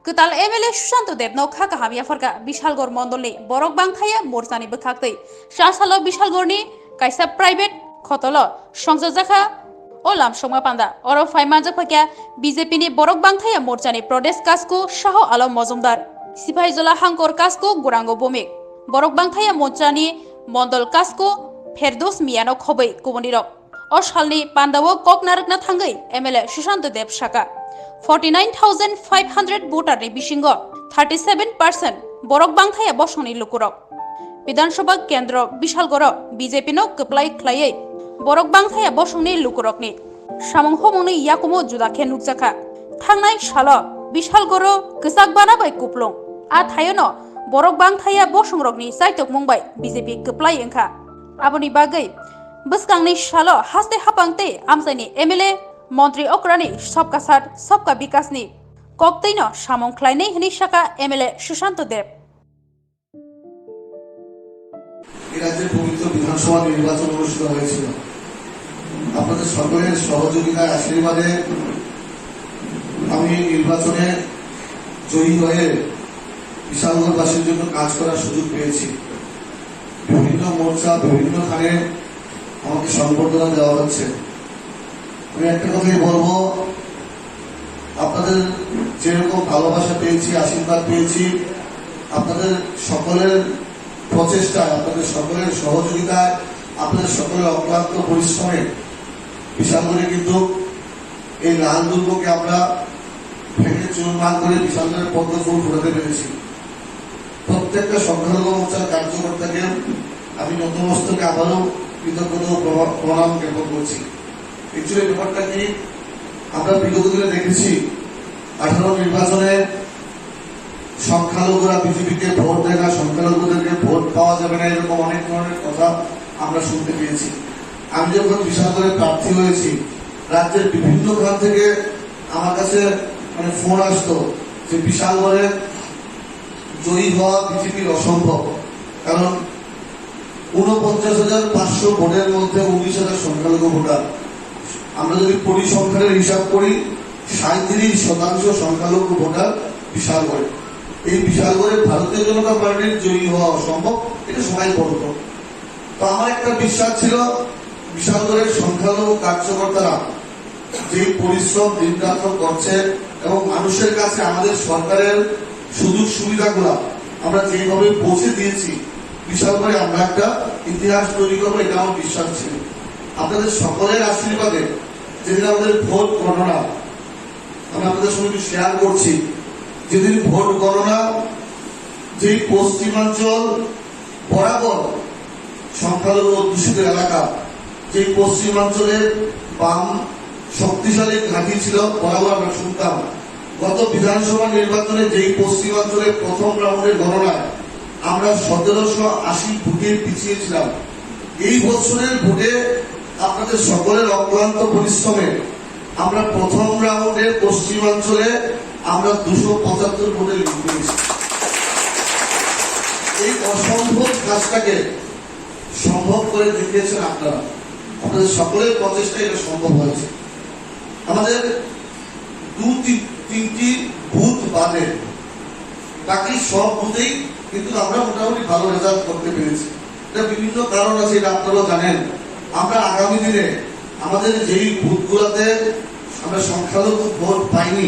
Ketal MLA Susanto Dev no khaka hamia farka Bishalgor Mondolni Borok Bangthaya Morsani Bekakti Shasalo Bishalgorni Kaisa private Khotolo Songzaka Olam Shoma Panda Oro Faimanja Pakya BJP ni Borok Bangthaya Morsani Prodes Kasko Shaho Alam Mozumdar Sipaizola Hankor Kasko Gurango Bomik Borok Bangthaya Morsani Mondol Kasko Ferdos Miano Khobai Kuboniro Oshalni Pandawo Koknarakna Thangai MLA Susanto Dev Shaka 49,500 voter ni bishingo 37% borok bangthaya bosoni lukurok বিধানসভা কেন্দ্র Bishalgarh BJP নো কপ্লাই খ্লাयै borok bangthaya bosoni lukurokni samung homoni yakumo judakhe nukjaka thangnai salo Bishalgarh ksak bai kuplung a thayono borok bangthaya bosungrokni saitok mungbai BJP কপ্লাই engkha aboni bagai bwskangni salo haste hapangte amsaini MLA মন্ত্রী অক্রানি সবকা সাথ সবকা বিকাশনি কক্তেইন সামং খ্লাইনাই হনি শাখা MLA Sushant দেব এই রাজ্যের পবিত্র বিধানসভা নির্বাচন অনুষ্ঠিত হয়েছিল। আপনাদের সকলের সহযোগিতার আশীর্বাদে আমি নির্বাচনে জয়ী হয়ে বিশালগড়বাসীর জন্য কাজ করার সুযোগ পেয়েছি। বিভিন্ন মোর্চা বিভিন্ন খানে আমাকে সম্বর্ধনা দেওয়া হচ্ছে। আমি একটা কথাই বলবো, আপনাদের যেরকম ভালোবাসা পেয়েছি, আশীর্বাদ পেয়েছি, আপনাদের সকলের প্রচেষ্টায়, আপনাদের সকলের সহযোগিতায়, আপনাদের সকলের অক্লান্ত পরিশ্রমে বিশালগড়ে কিন্তু এই লাল দুর্গকে আমরা ভেঙে চুরমার করে বিশালগড়ের পদ্ম ফুল ফোটাতে পেরেছি। প্রত্যেকটা সংখ্যালঘু মোর্চার কার্যকর্তাকে আমি নতমস্তকে আবারও কৃতজ্ঞতা প্রণাম জ্ঞাপন করছি। একচুয়ালি ব্যাপারটা কি, আমরা বিগত দিনে দেখেছি 18 নির্বাচনে সংখ্যালঘুরা বিজেপিকে ভোট দেয় না, সংখ্যালঘুদেরকে ভোট পাওয়া যাবে না, এরকম অনেক ধরনের কথা আমরা শুনতে পেয়েছি। আমি যখন বিশালগড়ে প্রার্থী হয়েছি, রাজ্যের বিভিন্ন খান থেকে আমার কাছে ফোন আসতো যে বিশালগড়ে জয়ী হওয়া বিজেপির অসম্ভব, কারণ 49,500 ভোটের মধ্যে 19,000 সংখ্যালঘু ভোটার। আমরা যদি পরিসংখ্যানের হিসাব করি 37% সংখ্যালঘু ভোটার বিশালগড়ে। এই বিশালগড়ে ভারতীয় জনতা পার্টির জয়ী হওয়া অসম্ভব, এটা সবাই বলতো। তো আমার একটা বিশ্বাস ছিল, বিশালগড়ের সংখ্যালঘু কার্যকর্তারা যে পরিশ্রম দিনরাত্র করছে এবং মানুষের কাছে আমাদের সরকারের সুযোগ সুবিধাগুলা আমরা যেভাবে পৌঁছে দিয়েছি, বিশালগড়ে আমরা একটা ইতিহাস তৈরি করবো, এটা আমার বিশ্বাস ছিল। আপনাদের সকলের আশীর্বাদে যেদিন আমাদের ভোট গণনা, আমি আপনাদের সঙ্গে শেয়ার করছি, যেদিন ভোট গণনা যেই পশ্চিমাঞ্চল বরাবর সংখ্যালঘু অধ্যুষিত এলাকা, যেই পশ্চিমাঞ্চলের বাম শক্তিশালী ঘাঁটি ছিল, বরাবর আমরা শুনতাম গত বিধানসভা নির্বাচনে যেই পশ্চিমাঞ্চলের প্রথম রাউন্ডের গণনায় আমরা 1780 ভোটে পিছিয়েছিলাম। এই বছরের ভোটে আপনাদের সকলের অক্লান্ত পরিশ্রমে আমরা প্রথম রাউন্ডের পশ্চিমাঞ্চলে আমরা 275 ভোটে লিড পেয়েছি। এই অসম্ভব কাজটাকে সম্ভব করে দেখিয়েছেন আপনারা, আপনাদের সকলের প্রচেষ্টায় এটা সম্ভব হয়েছে। আমাদের 2-3টি বুথ বাদে বাকি সব বুথেই কিন্তু আমরা মোটামুটি ভালো রেজাল্ট করতে পেরেছি। এটা বিভিন্ন কারণ আছে, এটা আপনারাও জানেন। আমরা আগামী দিনে আমাদের যেই বুথগুলোতে আমরা সংখ্যালঘু ভোট পাইনি,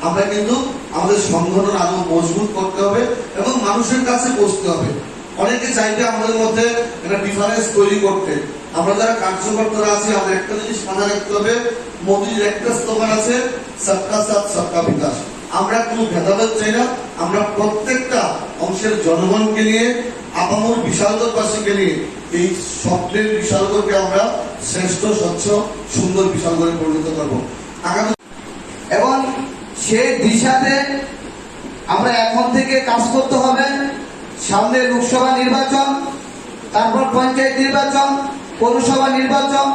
আমরা কিন্তু আমাদের সংগঠন আরো মজবুত করতে হবে এবং মানুষের কাছে পৌঁছতে হবে। অনেকে চাইবে আমাদের মধ্যে একটা ডিফারেন্স তৈরি করতে। আমরা যারা কার্যকর্তারা আছি, আমরা একটা জিনিস মাথায় রাখতে হবে, মোদির একটা স্লোগান আছে, সবকা সাথ সবকা বিকাশ। আমরা কোনো ভেদাভেদ চাই না, আমরা প্রত্যেকটা অংশের জনগণকে নিয়ে, আপামর বিশালগড়বাসীকে নিয়ে এই স্বপ্নের বিশালগড়কে আমরা শ্রেষ্ঠ, স্বচ্ছ, সুন্দর বিশালগড়ে পরিণত করবো আগামী। এবং সেই দিশাতে আমরা এখন থেকে কাজ করতে হবে। সামনে লোকসভা নির্বাচন, তারপর পঞ্চায়েত নির্বাচন, পৌরসভা নির্বাচন,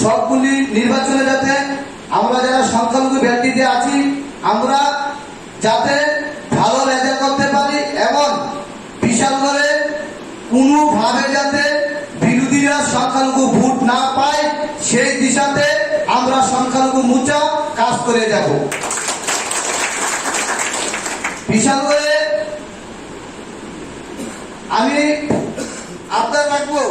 সবগুলি নির্বাচনে যাতে আমরা যারা সংখ্যালঘু ব্যক্তিতে আছি, আমরা যাতে ভালো রেজাল্ট করতে পারি এবং বিশালগড়ে কোনোভাবে যাতে বিরোধীরা সংখ্যালঘু ভোট না পায়, সেই দিশাতে আমরা সংখ্যালঘু মোর্চা কাজ করে যাব। বিশালগড়ে আমি আবদার রাখবো